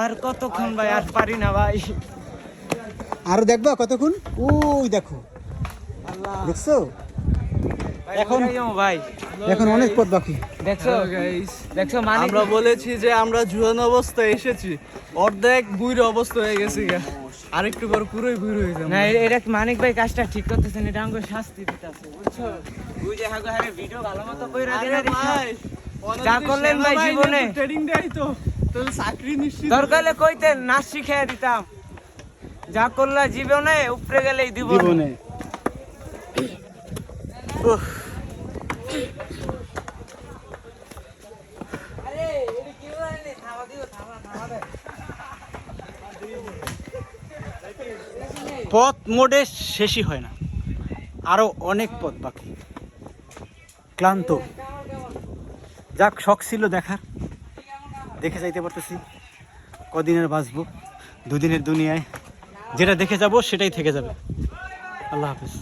আর কতক্ষণ ভাই, আর পারি না ভাই। আরো দেখবা কতক্ষণ? ওই দেখো, দেখছো? এখন ভাই এখন অনেক পথ বাকি। দেখছো দেখছো মানে আমরা বলেছি যে আমরা জুয়ান অবস্থায় এসেছি, অর্ধেক বুইর অবস্থা হয়ে গেছে গা, আরেকটু পর পুরোই বুইর হয়ে যাবে। না এটা মানিক ভাই কাজটা ঠিক করতেছেন, এটা আমাকে শাস্তি দিতেছে বুঝছো। বুঝে হাগো হ্যাঁ ভিডিও ভালো মতো কইরা দিনা ভাই যা করলেন ভাই জীবনে, ট্রেডিং দেয় তো তাহলে চাকরি নিশ্চিত। দরকার হলে কইতেন নাচ শিখিয়ে দিতাম। যা করলা জীবনে উপরে গেলেই দিব জীবনে পথ মোড়ে শেষই হয় না, আরো অনেক পথ বাকি। ক্লান্ত, যাক শখ ছিল দেখার, দেখে যাইতে পারতেছি। কদিনের বাঁচবো, দুদিনের দুনিয়ায় যেটা দেখে যাব সেটাই থেকে যাবে। আল্লাহ হাফেজ।